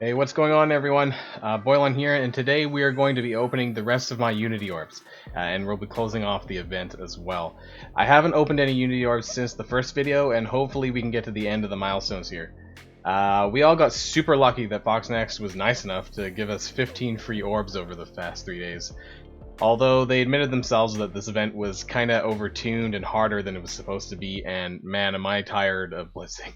Hey, what's going on, everyone? Boylon here, and today we are going to be opening the rest of my Unity Orbs, and we'll be closing off the event as well. I haven't opened any Unity Orbs since the first video, and hopefully we can get to the end of the milestones here. We all got super lucky that FoxNext was nice enough to give us 15 free orbs over the past 3 days. Although they admitted themselves that this event was kinda overtuned and harder than it was supposed to be, and man, am I tired of blitzing.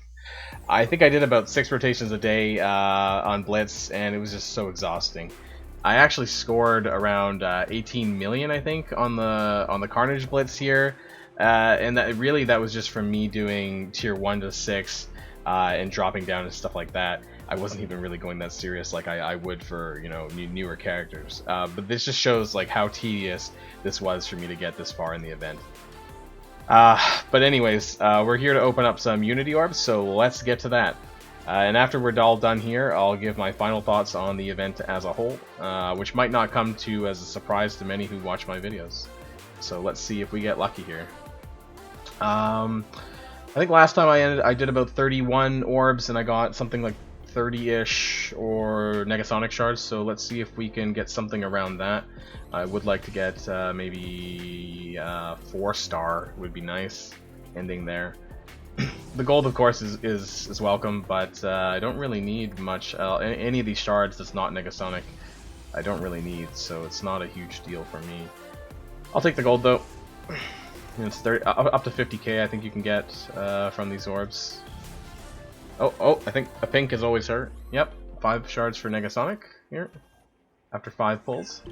I think I did about 6 rotations a day on Blitz, and it was just so exhausting. I actually scored around 18 million, I think, on the Carnage Blitz here, and that was just from me doing tier 1 to 6 and dropping down and stuff like that. I wasn't even really going that serious like I would for newer characters. But this just shows like how tedious this was for me to get this far in the event. But anyways, we're here to open up some Unity Orbs, so let's get to that. And after we're all done here, I'll give my final thoughts on the event as a whole, which might not come to as a surprise to many who watch my videos. So let's see if we get lucky here. I think last time I did about 31 orbs, and I got something like 30-ish or Negasonic shards, so let's see if we can get something around that. I would like to get maybe 4-star would be nice, ending there. The gold, of course, is welcome, but I don't really need much. Any of these shards that's not Negasonic, I don't really need, so it's not a huge deal for me. I'll take the gold though. It's 30, up to 50k I think you can get from these orbs. Oh, I think a pink is always hurt. Yep, 5 shards for Negasonic here, after 5 pulls.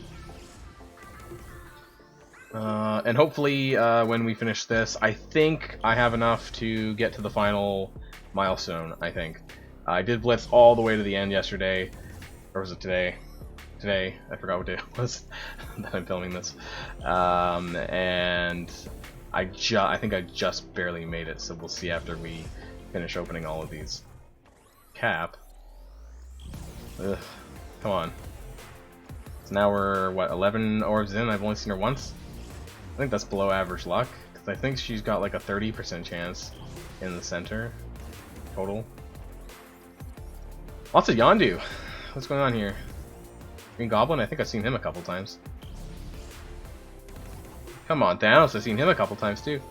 And hopefully when we finish this, I think I have enough to get to the final milestone, I think. I did blitz all the way to the end yesterday, or was it today? Today, I forgot what day it was that I'm filming this. And I think I just barely made it, so we'll see after we finish opening all of these. Cap. Ugh, come on. So now we're, what, 11 orbs in? I've only seen her once? I think that's below average luck, because I think she's got like a 30% chance in the center total. Lots of Yondu. What's going on here? Green Goblin? I think I've seen him a couple times. Come on, Thanos, I've seen him a couple times too.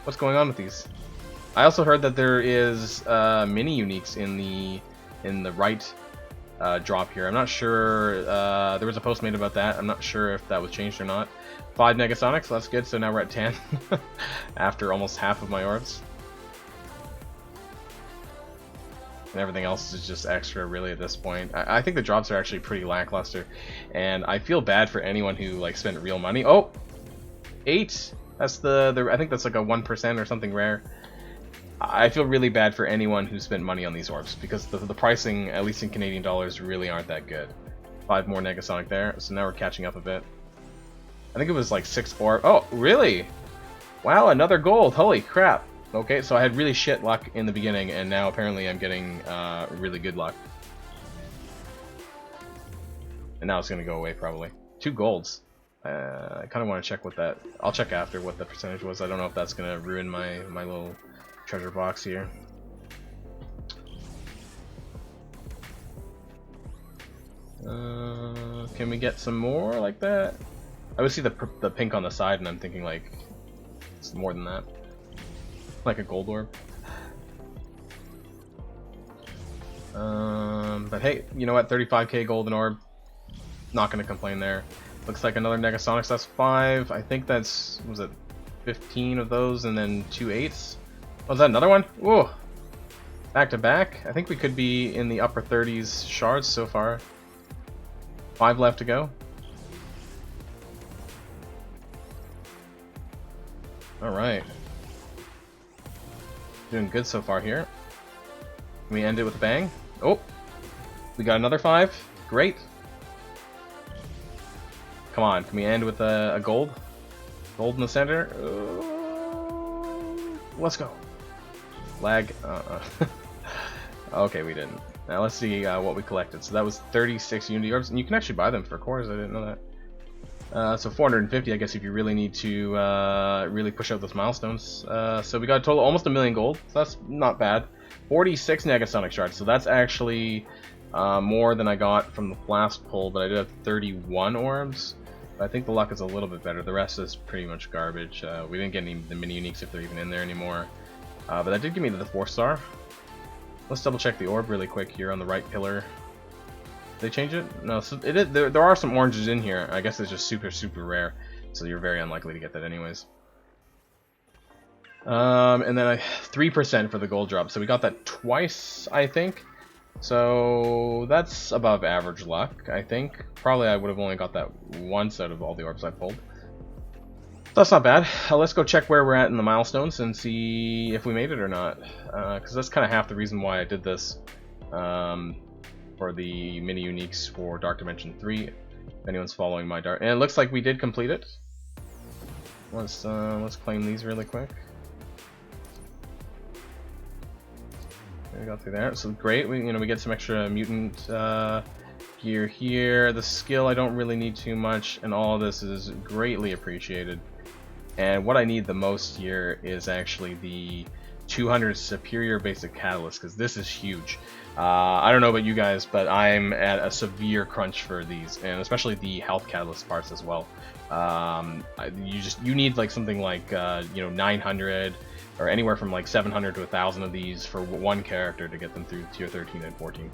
What's going on with these? I also heard that there is mini uniques in the right drop here. I'm not sure. There was a post made about that. I'm not sure if that was changed or not. 5 Negasonics, so that's good. So now we're at 10 after almost half of my orbs. And everything else is just extra, really, at this point. I think the drops are actually pretty lackluster, and I feel bad for anyone who like spent real money. Oh, 8. That's I think that's like a 1% or something rare. I feel really bad for anyone who spent money on these orbs, because the pricing, at least in Canadian dollars, really aren't that good. 5 more Negasonic there, so now we're catching up a bit. I think it was like 6 orbs. Oh, really? Wow, another gold. Holy crap. Okay, so I had really shit luck in the beginning, and now apparently I'm getting really good luck. And now it's going to go away, probably. 2 golds. I kind of want to check what that... I'll check after what the percentage was. I don't know if that's going to ruin my little treasure box here. Can we get some more like that? I would see the pink on the side, and I'm thinking like it's more than that, like a gold orb. But hey, you know what? 35k golden orb. Not gonna complain there. Looks like another Negasonics. That's 5. I think that's, was it 15 of those, and then 2 8s. Was that another one? Whoa! Back to back. I think we could be in the upper 30s shards so far. 5 left to go. Alright. Doing good so far here. Can we end it with a bang? Oh! We got another 5. Great. Come on, can we end with a gold? Gold in the center. Let's go. Lag. Okay, we didn't. Now let's see what we collected. So that was 36 Unity Orbs, and you can actually buy them for cores. I didn't know that. So 450, I guess, if you really need to really push out those milestones. So we got a total almost 1 million gold. So that's not bad. 46 Negasonic shards. So that's actually more than I got from the last pull, but I did have 31 orbs. I think the luck is a little bit better. The rest is pretty much garbage. We didn't get any of the mini uniques if they're even in there anymore. But that did give me the 4-star. Let's double check the orb really quick here on the right pillar. Did they change it? No, so it is, there are some oranges in here. I guess it's just super rare, so you're very unlikely to get that anyways. And then 3% for the gold drop, so we got that twice, I think. So that's above average luck, I think. Probably I would have only got that once out of all the orbs I pulled. That's not bad. Let's go check where we're at in the milestones and see if we made it or not. Because that's kind of half the reason why I did this. For the mini uniques for Dark Dimension 3. If anyone's following my Dark... And it looks like we did complete it. Let's claim these really quick. We got through there, so great. We get some extra mutant gear here. The skill I don't really need too much, and all of this is greatly appreciated. And what I need the most here is actually the 200 superior basic catalyst, because this is huge. I don't know about you guys, but I'm at a severe crunch for these, and especially the health catalyst parts as well. You need like something like 900. Or anywhere from like 700 to 1,000 of these for one character to get them through tier 13 and 14.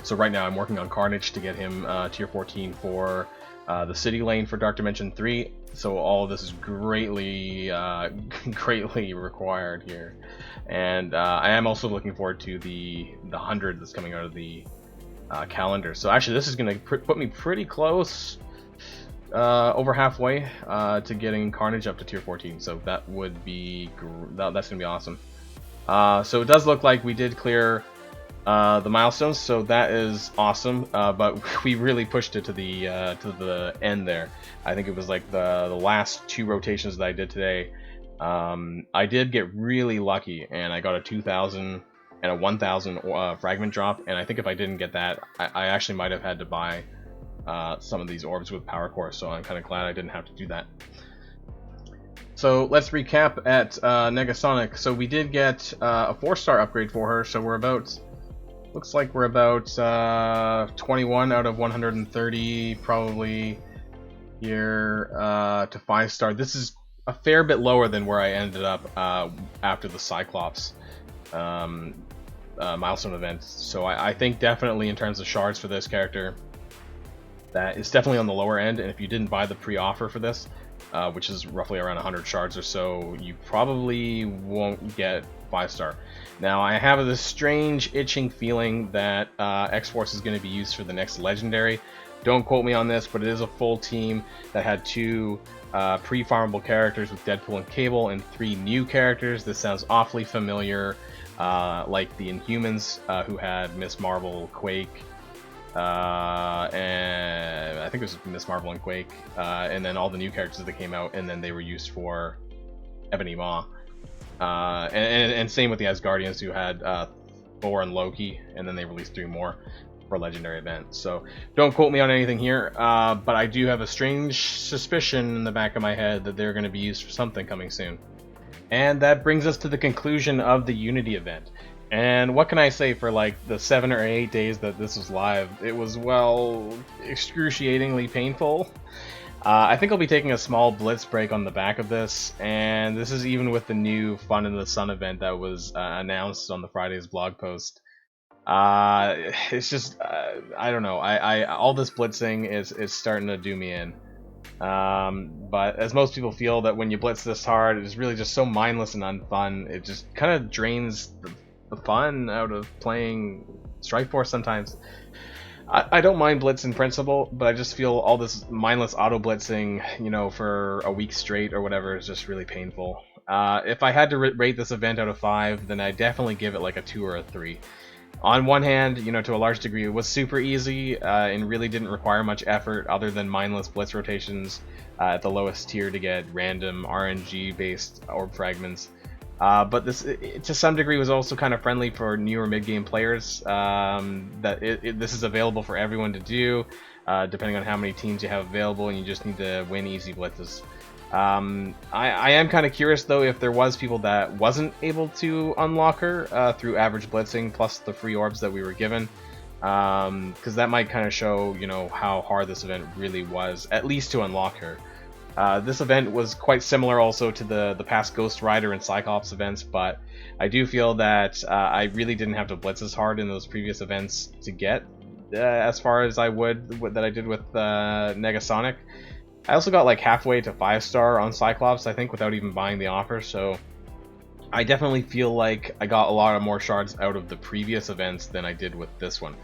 So right now I'm working on Carnage to get him tier 14 for the city lane for Dark Dimension 3. So all of this is greatly required here. And I am also looking forward to the 100 that's coming out of the calendar. So actually this is going to put me pretty close. Over halfway to getting Carnage up to tier 14, so that would be that's gonna be awesome. So it does look like we did clear the milestones, so that is awesome. But we really pushed it to the end there. I think it was like the last 2 rotations that I did today. I did get really lucky, and I got a 2,000 and a 1,000 fragment drop. And I think if I didn't get that, I actually might have had to buy some of these orbs with power core, so I'm kind of glad I didn't have to do that. So let's recap at Negasonic. So we did get a 4-star upgrade for her, so we're about, looks like we're about 21 out of 130 probably here to 5-star. This is a fair bit lower than where I ended up after the Cyclops milestone event. So I think definitely in terms of shards for this character, that is definitely on the lower end, and if you didn't buy the pre-offer for this, which is roughly around 100 shards or so, you probably won't get 5-star. Now, I have this strange itching feeling that X-Force is going to be used for the next legendary. Don't quote me on this, but it is a full team that had 2 pre-farmable characters with Deadpool and Cable, and 3 new characters. This sounds awfully familiar, like the Inhumans, who had Miss Marvel, Quake, and I think it was Miss Marvel and Quake, and then all the new characters that came out, and then they were used for Ebony Maw. And same with the Asgardians, who had Thor and Loki, and then they released 3 more for legendary events. So don't quote me on anything here, but I do have a strange suspicion in the back of my head that they're going to be used for something coming soon. And that brings us to the conclusion of the Unity event. And what can I say, for like the 7 or 8 days that this was live, it was, well, excruciatingly painful. I think I'll be taking a small blitz break on the back of this, and this is even with the new Fun in the Sun event that was announced on the Friday's blog post. It's just, I don't know, all this blitzing is starting to do me in. But as most people feel, that when you blitz this hard, it's really just so mindless and unfun. It just kind of drains the fun out of playing Strike Force sometimes. I don't mind blitz in principle, but I just feel all this mindless auto blitzing, for a week straight or whatever, is just really painful. If I had to rate this event out of 5, then I definitely give it like a 2 or a 3. On one hand, to a large degree, it was super easy and really didn't require much effort other than mindless blitz rotations at the lowest tier to get random RNG-based orb fragments. But this, to some degree, was also kind of friendly for newer mid-game players. This is available for everyone to do, depending on how many teams you have available, and you just need to win easy blitzes. I am kind of curious though if there was people that wasn't able to unlock her through average blitzing plus the free orbs that we were given, because that might kind of show, you know, how hard this event really was, at least to unlock her. This event was quite similar also to the past Ghost Rider and Cyclops events, but I do feel that I really didn't have to blitz as hard in those previous events to get as far as I that I did with Negasonic. I also got like halfway to 5-star on Cyclops, I think, without even buying the offer, so I definitely feel like I got a lot of more shards out of the previous events than I did with this one.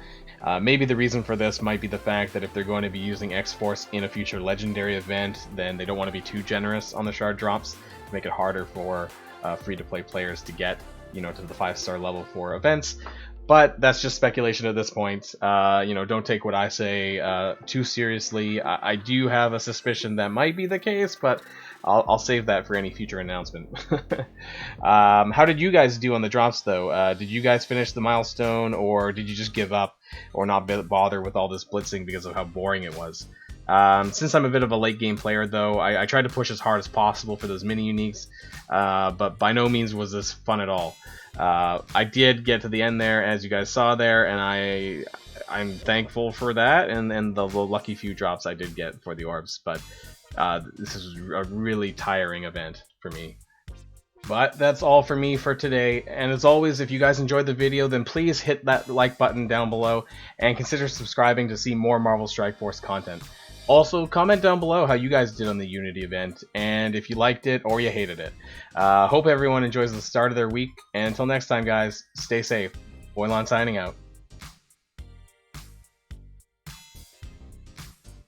Maybe the reason for this might be the fact that if they're going to be using X-Force in a future legendary event, then they don't want to be too generous on the shard drops to make it harder for free-to-play players to get, you know, to the 5-star level for events. But that's just speculation at this point. You know, don't take what I say too seriously. I do have a suspicion that might be the case, but I'll save that for any future announcement. How did you guys do on the drops, though? Did you guys finish the milestone, or did you just give up or not bother with all this blitzing because of how boring it was? Since I'm a bit of a late game player, though, I tried to push as hard as possible for those mini uniques, but by no means was this fun at all. I did get to the end there, as you guys saw there, and I'm thankful for that, and the lucky few drops I did get for the orbs, but this is a really tiring event for me. But that's all for me for today, and as always, if you guys enjoyed the video, then please hit that like button down below, and consider subscribing to see more Marvel Strike Force content. Also, comment down below how you guys did on the Unity event, and if you liked it or you hated it. Hope everyone enjoys the start of their week, and until next time guys, stay safe. Boylon signing out.